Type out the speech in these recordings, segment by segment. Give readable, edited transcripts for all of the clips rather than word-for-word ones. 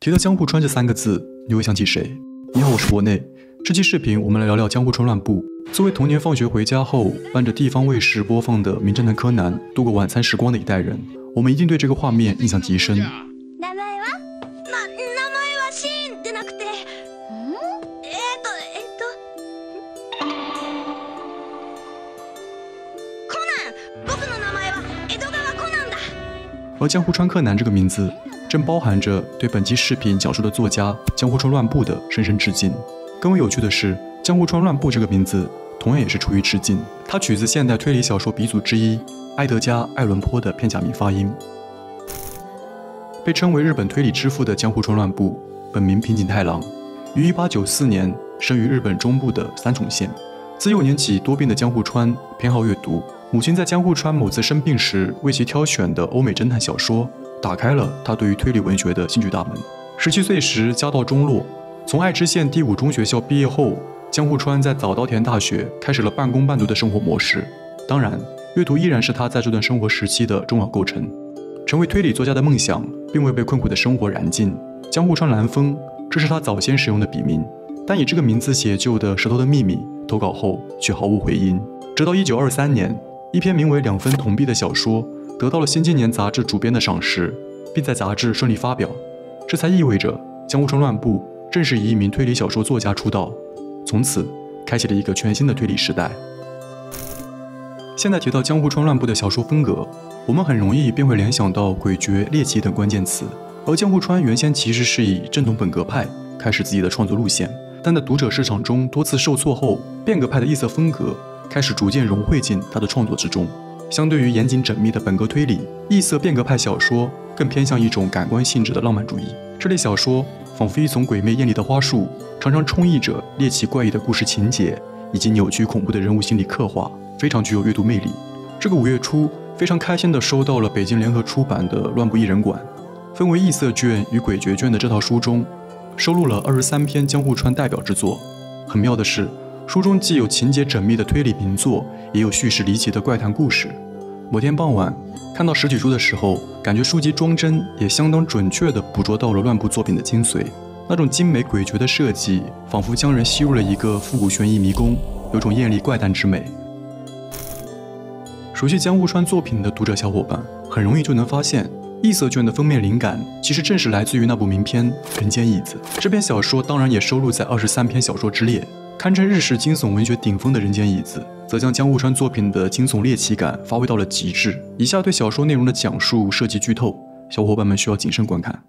提到江户川这3个字，你会想起谁？你好，我是博内。这期视频我们来聊聊江户川乱步。作为童年放学回家后伴着地方卫视播放的《名侦探柯南》度过晚餐时光的一代人，我们一定对这个画面印象极深。而江户川柯南这个名字，正包含着对本期视频讲述的作家江户川乱步的深深致敬。更为有趣的是，江户川乱步这个名字同样也是出于致敬，它取自现代推理小说鼻祖之一埃德加·艾伦坡的片假名发音。被称为日本推理之父的江户川乱步，本名平井太郎，于1894年生于日本中部的三重县。自幼年起多病的江户川偏好阅读，母亲在江户川某次生病时为其挑选的欧美侦探小说，打开了他对于推理文学的兴趣大门。17岁时家道中落，从爱知县第5中学校毕业后，江户川在早稻田大学开始了半工半读的生活模式。当然，阅读依然是他在这段生活时期的重要构成。成为推理作家的梦想并未被困苦的生活燃尽。江户川蓝风，这是他早先使用的笔名，但以这个名字写就的《舌头的秘密》投稿后却毫无回音。直到1923年，一篇名为《2分铜币》的小说得到了《新青年》杂志主编的赏识，并在杂志顺利发表。这才意味着江户川乱步正式以一名推理小说作家出道，从此开启了一个全新的推理时代。现在提到江户川乱步的小说风格，我们很容易便会联想到诡谲、猎奇等关键词。而江户川原先其实是以正统本格派开始自己的创作路线，但在读者市场中多次受挫后，变革派的异色风格开始逐渐融汇进他的创作之中。相对于严谨缜密的本格推理，异色变革派小说更偏向一种感官性质的浪漫主义。这类小说仿佛一丛鬼魅艳丽的花束，常常充溢着猎奇怪异的故事情节以及扭曲恐怖的人物心理刻画，非常具有阅读魅力。这个5月初，非常开心地收到了北京联合出版的《乱步异人馆》，分为异色卷与诡谲卷的这套书中，收录了23篇江户川代表之作。很妙的是，书中既有情节缜密的推理名作，也有叙事离奇的怪谈故事。某天傍晚看到实体书的时候，感觉书籍装帧也相当准确地捕捉到了乱步作品的精髓。那种精美诡谲的设计，仿佛将人吸入了一个复古悬疑迷宫，有种艳丽怪诞之美。熟悉江户川作品的读者小伙伴很容易就能发现，异色卷的封面灵感其实正是来自于那部名篇《人间椅子》。这篇小说当然也收录在23篇小说之列，堪称日式惊悚文学顶峰的《人间椅子》则将江户川作品的惊悚猎奇感发挥到了极致。以下对小说内容的讲述涉及剧透，小伙伴们需要谨慎观看。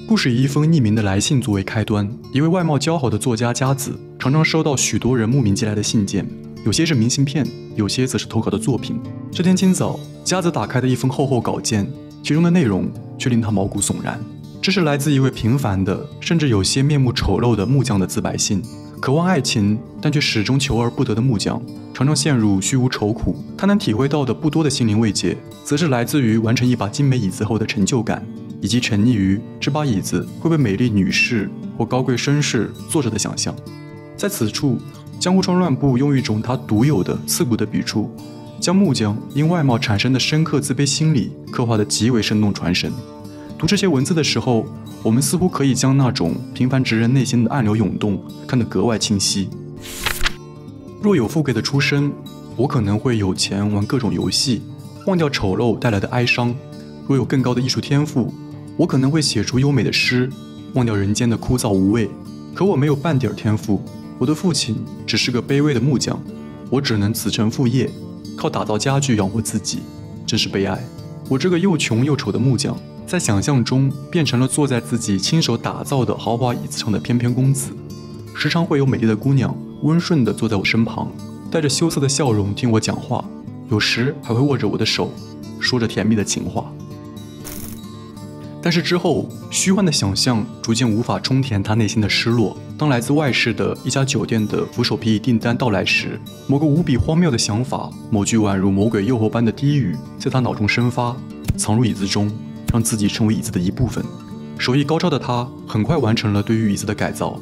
故事以一封匿名的来信作为开端，一位外貌姣好的作家佳子常常收到许多人慕名寄来的信件，有些是明信片，有些则是投稿的作品。这天清早，佳子打开的一封厚厚稿件，其中的内容却令他毛骨悚然。这是来自一位平凡的，甚至有些面目丑陋的木匠的自白信。渴望爱情但却始终求而不得的木匠，常常陷入虚无愁苦。他能体会到的不多的心灵慰藉，则是来自于完成一把精美椅子后的成就感，以及沉溺于这把椅子会被美丽女士或高贵绅士坐着的想象。在此处，江户川乱步用一种他独有的刺骨的笔触，将木匠因外貌产生的深刻自卑心理刻画得极为生动传神。读这些文字的时候，我们似乎可以将那种平凡直人内心的暗流涌动看得格外清晰。若有富贵的出身，我可能会有钱玩各种游戏，忘掉丑陋带来的哀伤；若有更高的艺术天赋，我可能会写出优美的诗，忘掉人间的枯燥无味。可我没有半点天赋，我的父亲只是个卑微的木匠，我只能子承父业，靠打造家具养活自己，真是悲哀。我这个又穷又丑的木匠，在想象中变成了坐在自己亲手打造的豪华椅子上的翩翩公子，时常会有美丽的姑娘温顺地坐在我身旁，带着羞涩的笑容听我讲话，有时还会握着我的手，说着甜蜜的情话。但是之后，虚幻的想象逐渐无法充填他内心的失落。当来自外市的一家酒店的扶手皮椅订单到来时，某个无比荒谬的想法，某句宛如魔鬼诱惑般的低语，在他脑中生发，藏入椅子中，让自己成为椅子的一部分。手艺高超的他很快完成了对于椅子的改造。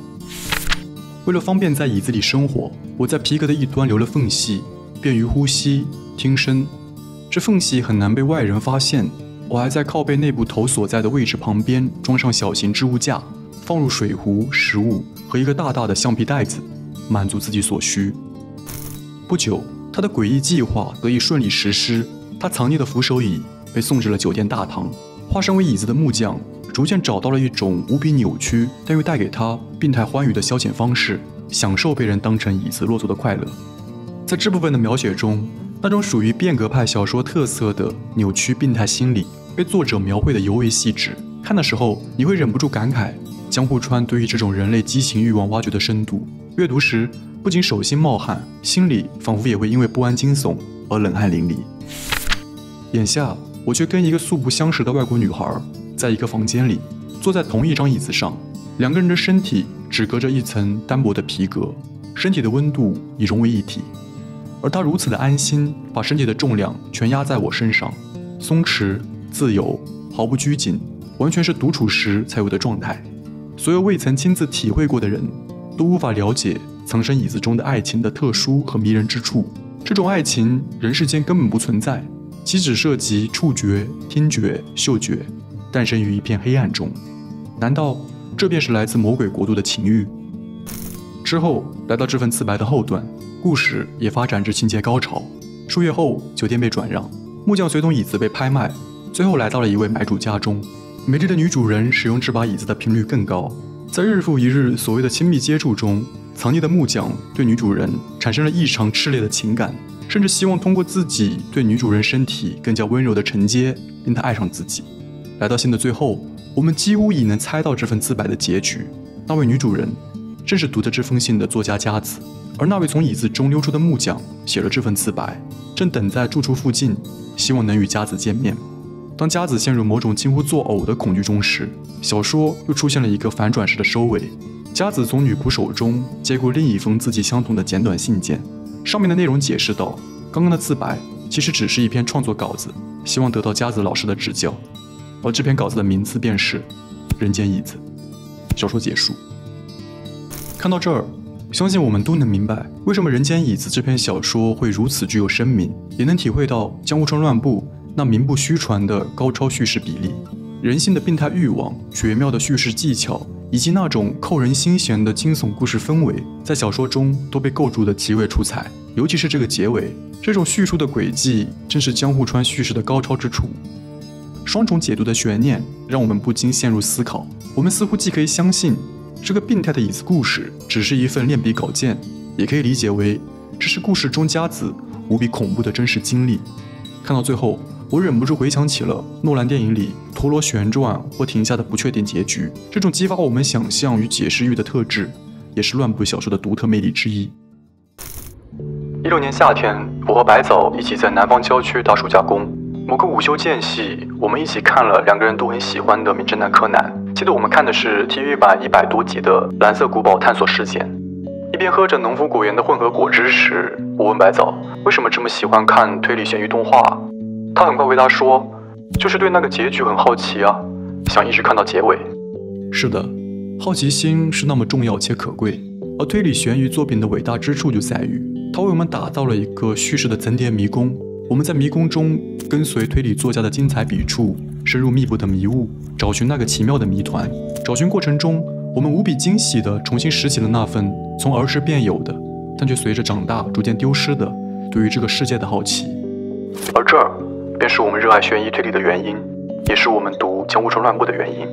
为了方便在椅子里生活，我在皮革的一端留了缝隙，便于呼吸、听声。这缝隙很难被外人发现，我还在靠背内部头所在的位置旁边装上小型置物架，放入水壶、食物和一个大大的橡皮袋子，满足自己所需。不久，他的诡异计划得以顺利实施。他藏匿的扶手椅被送至了酒店大堂。化身为椅子的木匠逐渐找到了一种无比扭曲但又带给他病态欢愉的消遣方式，享受被人当成椅子落座的快乐。在这部分的描写中，那种属于变革派小说特色的扭曲病态心理被作者描绘得尤为细致。看的时候，你会忍不住感慨江户川对于这种人类畸形欲望挖掘的深度。阅读时不仅手心冒汗，心里仿佛也会因为不安惊悚而冷汗淋漓。眼下我却跟一个素不相识的外国女孩在一个房间里，坐在同一张椅子上，两个人的身体只隔着一层单薄的皮革，身体的温度已融为一体。而她如此的安心，把身体的重量全压在我身上，松弛、自由、毫不拘谨，完全是独处时才有的状态。所有未曾亲自体会过的人都无法了解藏身椅子中的爱情的特殊和迷人之处。这种爱情人世间根本不存在，其只涉及触觉、听觉、嗅觉，诞生于一片黑暗中。难道这便是来自魔鬼国度的情欲？之后来到这份自白的后段，故事也发展至情节高潮。数月后，酒店被转让，木匠随同椅子被拍卖，最后来到了一位买主家中。美丽的女主人使用这把椅子的频率更高，在日复一日所谓的亲密接触中，藏匿的木匠对女主人产生了异常炽烈的情感，甚至希望通过自己对女主人身体更加温柔的承接，令她爱上自己。来到信的最后，我们几乎已能猜到这份自白的结局。那位女主人正是读着这封信的作家佳子，而那位从椅子中溜出的木匠写了这份自白，正等在住处附近，希望能与佳子见面。当佳子陷入某种近乎作呕的恐惧中时，小说又出现了一个反转式的收尾。佳子从女仆手中接过另一封字迹相同的简短信件，上面的内容解释道，刚刚的自白其实只是一篇创作稿子，希望得到佳子老师的指教。而这篇稿子的名字便是《人间椅子》。小说结束。看到这儿，相信我们都能明白为什么《人间椅子》这篇小说会如此具有生命，也能体会到江户川乱步那名不虚传的高超叙事比例，人性的病态欲望、绝妙的叙事技巧，以及那种扣人心弦的惊悚故事氛围，在小说中都被构筑得极为出彩。尤其是这个结尾，这种叙述的轨迹正是江户川叙事的高超之处。双重解读的悬念让我们不禁陷入思考，我们似乎既可以相信这个病态的椅子故事只是一份练笔稿件，也可以理解为这是故事中佳子无比恐怖的真实经历。看到最后，我忍不住回想起了诺兰电影里陀螺旋转或停下的不确定结局，这种激发我们想象与解释欲的特质，也是乱步小说的独特魅力之一。16年夏天，我和白早一起在南方郊区打暑假工。某个午休间隙，我们一起看了两个人都很喜欢的《名侦探柯南》。记得我们看的是 TV 版100多集的《蓝色古堡探索事件》。一边喝着农夫果园的混合果汁时，我问白早为什么这么喜欢看推理悬疑动画。他很快回答说，就是对那个结局很好奇啊，想一直看到结尾。是的，好奇心是那么重要且可贵，而推理悬疑作品的伟大之处就在于它为我们打造了一个叙事的层叠迷宫。我们在迷宫中跟随推理作家的精彩笔触，深入密布的迷雾，找寻那个奇妙的谜团。找寻过程中，我们无比惊喜地重新拾起了那份从儿时便有的，但却随着长大逐渐丢失的对于这个世界的好奇。而这儿便是我们热爱悬疑推理的原因，也是我们读江户川乱步的原因。